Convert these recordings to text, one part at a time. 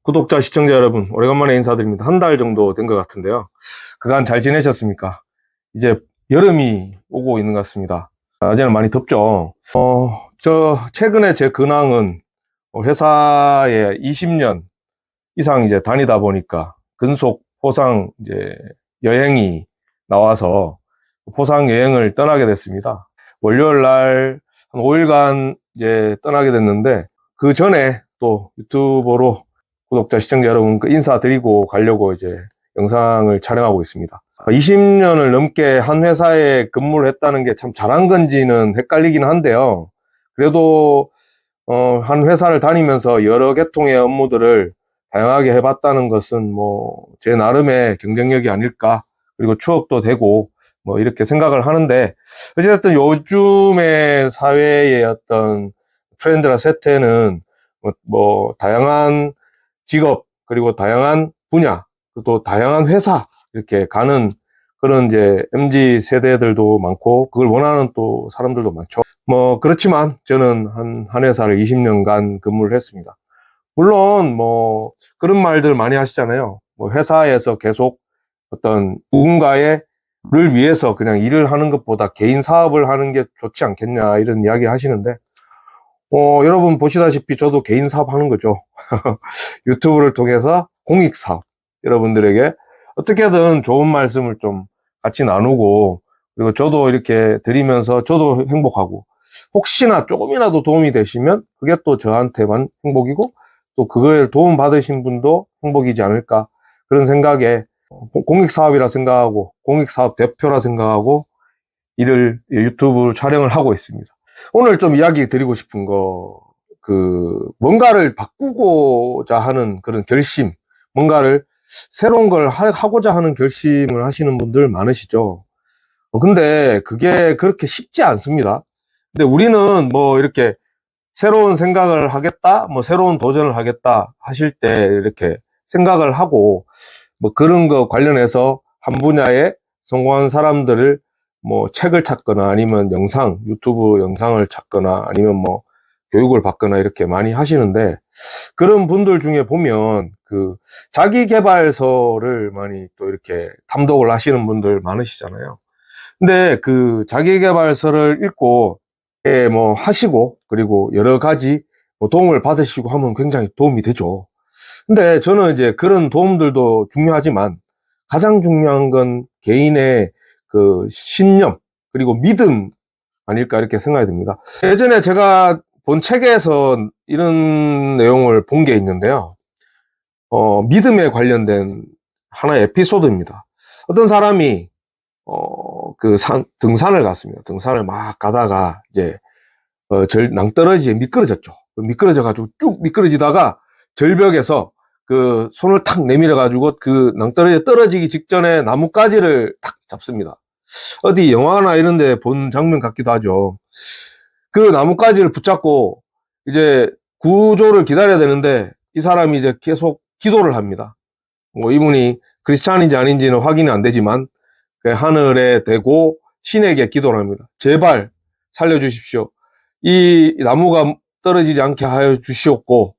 구독자, 시청자 여러분, 오래간만에 인사드립니다. 한 달 정도 된 것 같은데요. 그간 잘 지내셨습니까? 이제 여름이 오고 있는 것 같습니다. 어제는 많이 덥죠. 최근에 제 근황은 회사에 20년 이상 이제 다니다 보니까 근속 포상 이제 여행이 나와서 포상 여행을 떠나게 됐습니다. 월요일 날 한 5일간 이제 떠나게 됐는데, 그 전에 또 유튜버로 구독자, 시청자 여러분 인사드리고 가려고 이제 영상을 촬영하고 있습니다. 20년을 넘게 한 회사에 근무를 했다는 게 참 잘한 건지는 헷갈리긴 한데요. 그래도 한 회사를 다니면서 여러 계통의 업무들을 다양하게 해봤다는 것은 뭐 제 나름의 경쟁력이 아닐까, 그리고 추억도 되고 뭐 이렇게 생각을 하는데, 어쨌든 요즘의 사회의 어떤 트렌드나 세태는 다양한 직업, 그리고 다양한 분야, 또 다양한 회사, 이렇게 가는 그런 이제 MZ 세대들도 많고, 그걸 원하는 또 사람들도 많죠. 그렇지만 저는 한 회사를 20년간 근무를 했습니다. 물론, 그런 말들 많이 하시잖아요. 회사에서 계속 어떤 누군가를 위해서 그냥 일을 하는 것보다 개인 사업을 하는 게 좋지 않겠냐, 이런 이야기 하시는데, 여러분 보시다시피 저도 개인 사업 하는 거죠. 유튜브를 통해서 공익사업, 여러분들에게 어떻게든 좋은 말씀을 좀 같이 나누고, 그리고 저도 이렇게 드리면서 저도 행복하고, 혹시나 조금이라도 도움이 되시면 그게 또 저한테만 행복이고, 또 그거에 도움 받으신 분도 행복이지 않을까, 그런 생각에 공익사업이라 생각하고, 공익사업 대표라 생각하고 유튜브 촬영을 하고 있습니다. 오늘 좀 이야기 드리고 싶은 거, 뭔가를 바꾸고자 하는 그런 결심, 뭔가를 새로운 걸 하고자 하는 결심을 하시는 분들 많으시죠. 근데 그게 그렇게 쉽지 않습니다. 근데 우리는 이렇게 새로운 생각을 하겠다, 새로운 도전을 하겠다 하실 때 이렇게 생각을 하고, 그런 거 관련해서 한 분야에 성공한 사람들을 책을 찾거나 아니면 유튜브 영상을 찾거나 아니면 교육을 받거나 이렇게 많이 하시는데, 그런 분들 중에 보면 자기계발서를 많이 또 이렇게 탐독을 하시는 분들 많으시잖아요. 근데 그 자기계발서를 읽고 하시고, 그리고 여러 가지 도움을 받으시고 하면 굉장히 도움이 되죠. 근데 저는 이제 그런 도움들도 중요하지만 가장 중요한 건 개인의 그 신념, 그리고 믿음 아닐까, 이렇게 생각이 듭니다. 예전에 제가 본 책에서 이런 내용을 본 게 있는데요. 믿음에 관련된 하나의 에피소드입니다. 어떤 사람이 등산을 갔습니다. 등산을 막 가다가 이제 낭떠러지에 미끄러졌죠. 미끄러져 가지고 쭉 미끄러지다가 절벽에서 손을 탁 내밀어 가지고 낭떠러지에 떨어지기 직전에 나뭇가지를 탁 잡습니다. 어디 영화나 이런 데 본 장면 같기도 하죠. 그 나뭇가지를 붙잡고 이제 구조를 기다려야 되는데, 이 사람이 이제 계속 기도를 합니다. 이분이 크리스찬인지 아닌지는 확인이 안 되지만 하늘에 대고 신에게 기도를 합니다. 제발 살려주십시오. 이 나무가 떨어지지 않게 하여 주시옵고,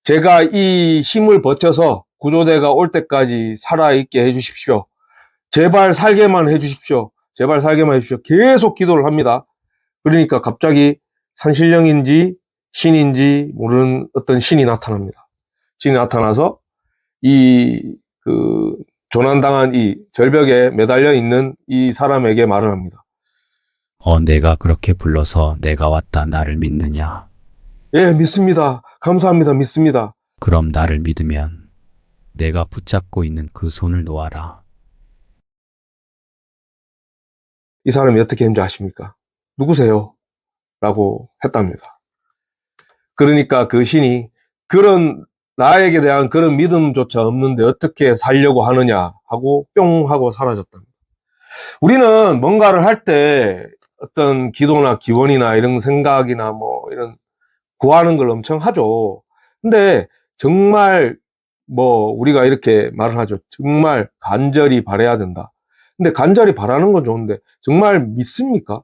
제가 이 힘을 버텨서 구조대가 올 때까지 살아있게 해주십시오. 제발 살게만 해주십시오. 제발 살게만 해주십시오. 계속 기도를 합니다. 그러니까 갑자기 산신령인지 신인지 모르는 어떤 신이 나타납니다. 신이 나타나서 조난당한 이 절벽에 매달려 있는 이 사람에게 말을 합니다. 내가 그렇게 불러서 내가 왔다 나를 믿느냐? 예, 믿습니다. 감사합니다. 믿습니다. 그럼 나를 믿으면 내가 붙잡고 있는 그 손을 놓아라. 이 사람이 어떻게 했는지 아십니까? 누구세요? 라고 했답니다. 그러니까 그 신이, 나에게 대한 그런 믿음조차 없는데 어떻게 살려고 하느냐 하고 뿅 하고 사라졌답니다. 우리는 뭔가를 할 때 어떤 기도나 기원이나 이런 생각이나 이런 구하는 걸 엄청 하죠. 근데 정말 우리가 이렇게 말을 하죠. 정말 간절히 바라야 된다. 근데 간절히 바라는 건 좋은데 정말 믿습니까?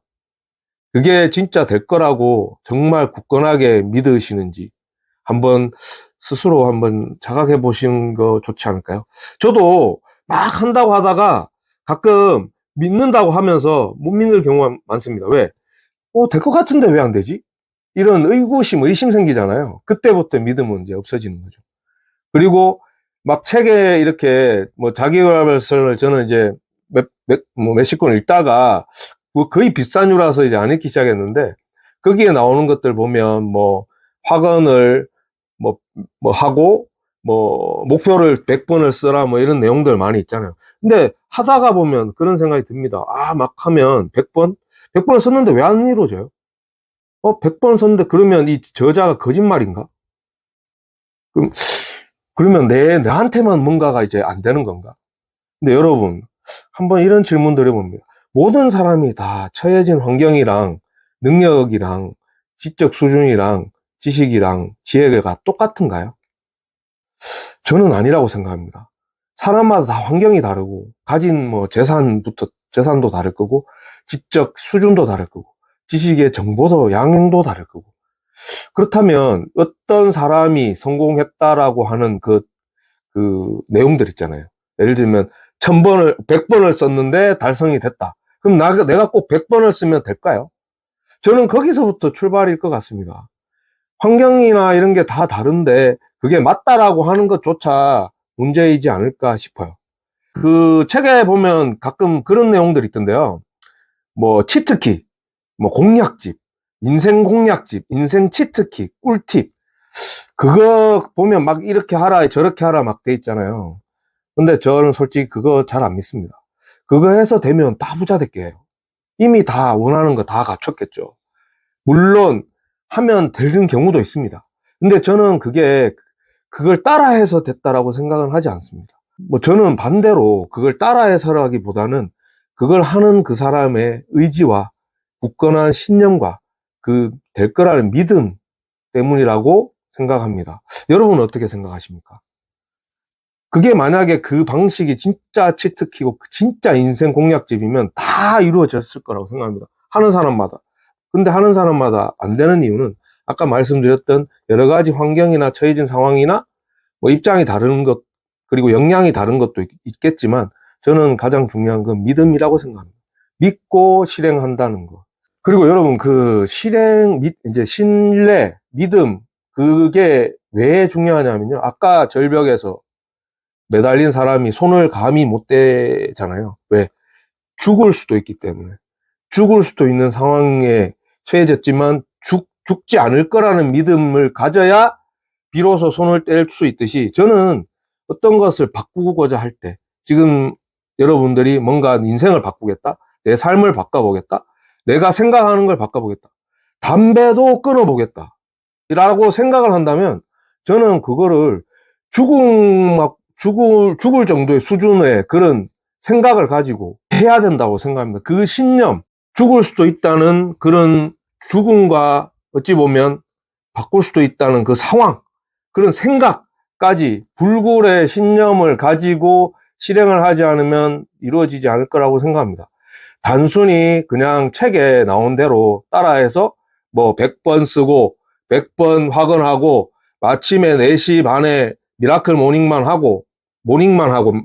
그게 진짜 될 거라고 정말 굳건하게 믿으시는지 한번 스스로 한번 자각해 보시는 거 좋지 않을까요? 저도 막 한다고 하다가 가끔 믿는다고 하면서 못 믿는 경우가 많습니다. 왜? 될 것 같은데 왜 안 되지? 이런 의구심, 의심 생기잖아요. 그때부터 믿음은 이제 없어지는 거죠. 그리고 막 책에 이렇게 뭐 자기계발서를 저는 이제 몇십 권 읽다가 뭐 거의 비싼 유라서 이제 안 읽기 시작했는데 거기에 나오는 것들 보면 뭐 학원을 뭐, 뭐 하고 뭐 목표를 100번을 쓰라 뭐 이런 내용들 많이 있잖아요. 근데 하다가 보면 그런 생각이 듭니다. 막 하면 100번? 100번을 썼는데 왜 안 이루어져요? 100번 썼는데 그러면 이 저자가 거짓말인가? 그럼, 그러면 나한테만 뭔가가 이제 안 되는 건가? 근데 여러분, 한번 이런 질문 드려봅니다. 모든 사람이 다 처해진 환경이랑 능력이랑 지적 수준이랑 지식이랑 지혜가 똑같은가요? 저는 아니라고 생각합니다. 사람마다 다 환경이 다르고, 가진 뭐 재산도 다를 거고, 지적 수준도 다를 거고, 지식의 정보도 양행도 다를 거고. 그렇다면 어떤 사람이 성공했다라고 하는 그 내용들 있잖아요. 예를 들면 100번을 썼는데 달성이 됐다. 그럼 내가 꼭 100번을 쓰면 될까요? 저는 거기서부터 출발일 것 같습니다. 환경이나 이런 게 다 다른데 그게 맞다라고 하는 것조차 문제이지 않을까 싶어요. 그 책에 보면 가끔 그런 내용들이 있던데요. 뭐 치트키, 뭐 공략집, 인생 공략집, 인생 치트키, 꿀팁. 그거 보면 막 이렇게 하라, 저렇게 하라 막 돼 있잖아요. 근데 저는 솔직히 그거 잘 안 믿습니다. 그거 해서 되면 다 부자 될게 해요. 이미 다 원하는 거 다 갖췄겠죠. 물론 하면 되는 경우도 있습니다. 근데 저는 그걸 따라해서 됐다라고 생각은 하지 않습니다. 뭐 저는 반대로 그걸 따라해서라기보다는 그걸 하는 그 사람의 의지와 굳건한 신념과 그 될 거라는 믿음 때문이라고 생각합니다. 여러분은 어떻게 생각하십니까? 그게 만약에 그 방식이 진짜 치트키고 진짜 인생 공략집이면 다 이루어졌을 거라고 생각합니다. 하는 사람마다. 근데 하는 사람마다 안 되는 이유는 아까 말씀드렸던 여러 가지 환경이나 처해진 상황이나 뭐 입장이 다른 것, 그리고 역량이 다른 것도 있겠지만 저는 가장 중요한 건 믿음이라고 생각합니다. 믿고 실행한다는 거. 그리고 여러분 이제 신뢰, 믿음, 그게 왜 중요하냐면요. 아까 절벽에서 매달린 사람이 손을 감히 못 대잖아요. 왜? 죽을 수도 있기 때문에. 죽을 수도 있는 상황에 처해졌지만 죽지 않을 거라는 믿음을 가져야 비로소 손을 뗄 수 있듯이 저는 어떤 것을 바꾸고자 할 때 지금 여러분들이 뭔가 인생을 바꾸겠다, 내 삶을 바꿔보겠다, 내가 생각하는 걸 바꿔보겠다, 담배도 끊어보겠다 라고 생각을 한다면 저는 그거를 죽을 정도의 수준의 그런 생각을 가지고 해야 된다고 생각합니다. 그 신념, 죽을 수도 있다는 그런 죽음과 어찌 보면 바꿀 수도 있다는 그 상황, 그런 생각까지 불굴의 신념을 가지고 실행을 하지 않으면 이루어지지 않을 거라고 생각합니다. 단순히 그냥 책에 나온 대로 따라해서 뭐 100번 쓰고 100번 확언하고 아침에 4시 반에 미라클 모닝만 하고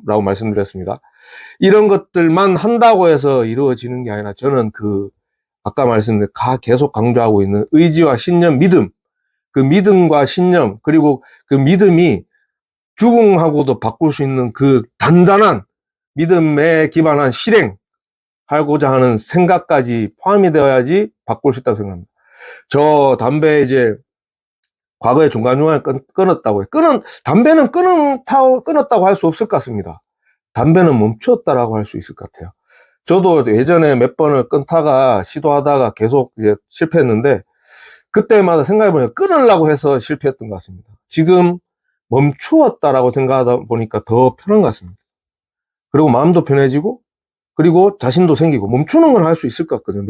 라고 말씀드렸습니다. 이런 것들만 한다고 해서 이루어지는 게 아니라 저는 아까 말씀드린 계속 강조하고 있는 의지와 신념, 믿음, 그 믿음과 신념, 그리고 그 믿음이 죽음하고도 바꿀 수 있는 그 단단한 믿음에 기반한 실행하고자 하는 생각까지 포함이 되어야지 바꿀 수 있다고 생각합니다. 저 담배 이제 과거에 중간중간에 끊었다고 해요. 담배는 끊었다고 할 수 없을 것 같습니다. 담배는 멈추었다라고 할 수 있을 것 같아요. 저도 예전에 몇 번을 끊다가 시도하다가 계속 이제 실패했는데 그때마다 생각해보니까 끊으려고 해서 실패했던 것 같습니다. 지금 멈추었다라고 생각하다 보니까 더 편한 것 같습니다. 그리고 마음도 편해지고 그리고 자신도 생기고 멈추는 건 할 수 있을 것 같거든요.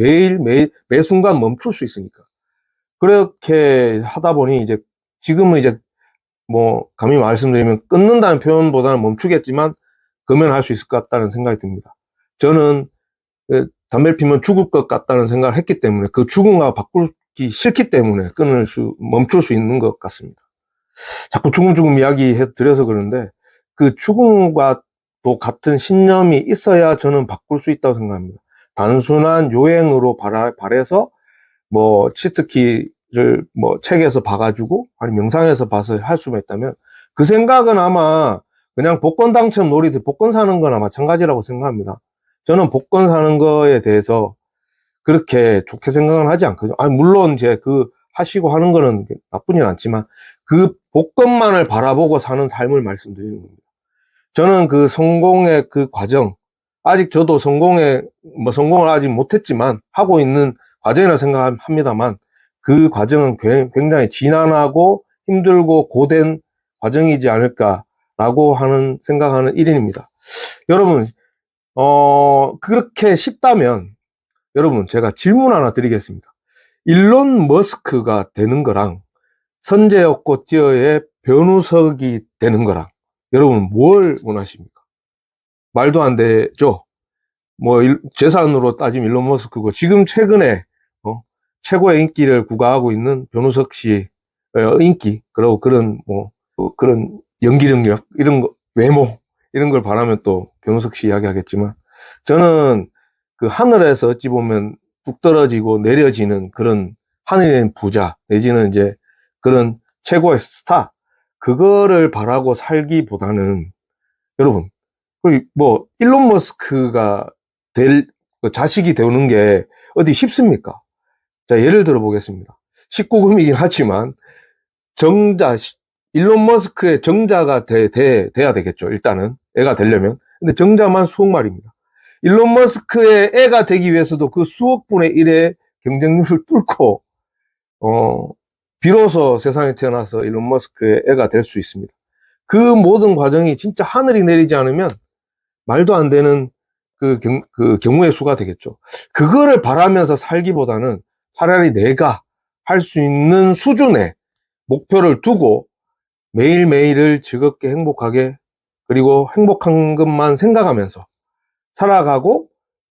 매 순간 멈출 수 있으니까. 그렇게 하다 보니 지금은 뭐 감히 말씀드리면 끊는다는 표현보다는 멈추겠지만 금연할 수 있을 것 같다는 생각이 듭니다. 저는 담배를 피면 죽을 것 같다는 생각을 했기 때문에 그 죽음과 바꾸기 싫기 때문에 멈출 수 있는 것 같습니다. 자꾸 죽음 이야기 드려서 그러는데, 그 죽음과 또 같은 신념이 있어야 저는 바꿀 수 있다고 생각합니다. 단순한 요행으로 발해서 뭐 치트키를 뭐 책에서 봐가지고 아니 명상에서 봐서 할 수만 있다면 그 생각은 아마 그냥 복권 당첨 놀이들 복권 사는 거나 마찬가지라고 생각합니다. 저는 복권 사는 거에 대해서 그렇게 좋게 생각은 하지 않거든요. 아니 물론 이제 그 하시고 하는 거는 나쁘진 않지만 그 복권만을 바라보고 사는 삶을 말씀드리는 겁니다. 저는 그 성공의 그 과정, 아직 저도 성공을 아직 못했지만 하고 있는 과정이라 생각합니다만 그 과정은 굉장히 지난하고 힘들고 고된 과정이지 않을까라고 생각하는 일인입니다. 여러분, 그렇게 쉽다면 여러분 제가 질문 하나 드리겠습니다. 일론 머스크가 되는 거랑 선제였고 띄어의 변우석이 되는 거랑 여러분 뭘 원하십니까? 말도 안 되죠? 뭐 재산으로 따지면 일론 머스크고 지금 최근에 최고의 인기를 구가하고 있는 변우석 씨의 인기 그리고 그런 그런 연기 능력 이런 거 외모 이런 걸 바라면 또 변우석 씨 이야기하겠지만 저는 그 하늘에서 어찌 보면 뚝 떨어지고 내려지는 그런 하늘의 부자 내지는 이제 그런 최고의 스타 그거를 바라고 살기보다는 여러분 뭐 일론 머스크가 될 자식이 되는 게 어디 쉽습니까? 자 예를 들어 보겠습니다. 19금이긴 하지만 일론 머스크의 정자가 돼야 되겠죠. 일단은 애가 되려면. 근데 정자만 수억 마리입니다. 일론 머스크의 애가 되기 위해서도 그 수억 분의 1의 경쟁률을 뚫고 비로소 세상에 태어나서 일론 머스크의 애가 될 수 있습니다. 그 모든 과정이 진짜 하늘이 내리지 않으면 말도 안 되는 그 경우의 수가 되겠죠. 그거를 바라면서 살기보다는 차라리 내가 할 수 있는 수준의 목표를 두고 매일매일을 즐겁게 행복하게 그리고 행복한 것만 생각하면서 살아가고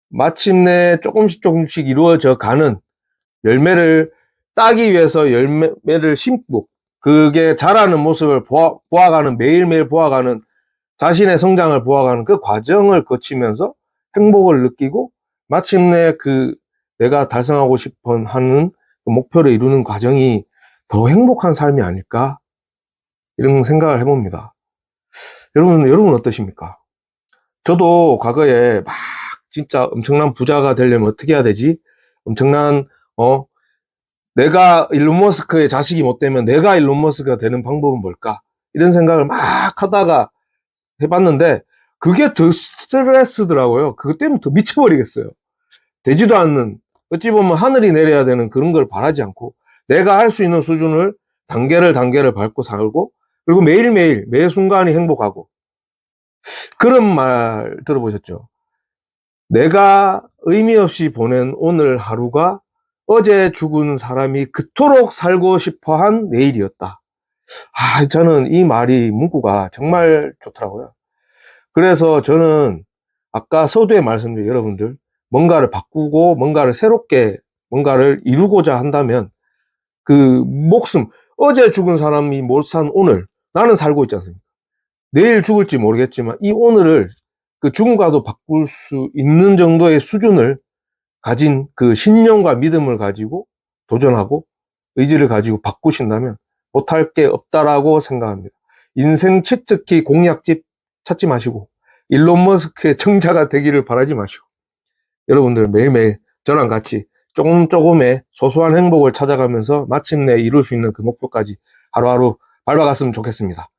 마침내 조금씩 이루어져 가는 열매를 따기 위해서 열매를 심고 그게 자라는 모습을 보아가는 매일매일 보아가는 자신의 성장을 보아가는 그 과정을 거치면서 행복을 느끼고 마침내 그 내가 달성하고 싶어 하는 그 목표를 이루는 과정이 더 행복한 삶이 아닐까 이런 생각을 해봅니다. 여러분 어떠십니까? 저도 과거에 막 진짜 엄청난 부자가 되려면 어떻게 해야 되지? 엄청난 내가 일론 머스크의 자식이 못 되면 내가 일론 머스크가 되는 방법은 뭘까? 이런 생각을 막 하다가 해봤는데 그게 더 스트레스더라고요. 그것 때문에 더 미쳐버리겠어요. 되지도 않는 어찌 보면 하늘이 내려야 되는 그런 걸 바라지 않고 내가 할 수 있는 수준을 단계를 밟고 살고 그리고 매일매일 매 순간이 행복하고 그런 말 들어보셨죠? 내가 의미 없이 보낸 오늘 하루가 어제 죽은 사람이 그토록 살고 싶어 한 내일이었다. 저는 이 문구가 정말 좋더라고요. 그래서 저는 아까 서두에 말씀드린 여러분들 뭔가를 바꾸고 뭔가를 새롭게 뭔가를 이루고자 한다면 그 목숨 어제 죽은 사람이 못 산 오늘 나는 살고 있지 않습니까? 내일 죽을지 모르겠지만 이 오늘을 그 죽음과도 바꿀 수 있는 정도의 수준을 가진 그 신념과 믿음을 가지고 도전하고 의지를 가지고 바꾸신다면 못할 게 없다라고 생각합니다. 인생 치트키 공약집 찾지 마시고 일론 머스크의 청자가 되기를 바라지 마시고 여러분들 매일매일 저랑 같이 조금의 소소한 행복을 찾아가면서 마침내 이룰 수 있는 그 목표까지 하루하루 밟아갔으면 좋겠습니다.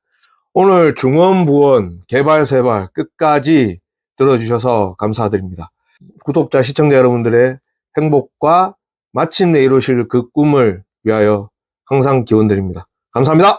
오늘 중원부원 개발세발 끝까지 들어주셔서 감사드립니다. 구독자, 시청자 여러분들의 행복과 마침내 이루실 그 꿈을 위하여 항상 기원드립니다. 감사합니다.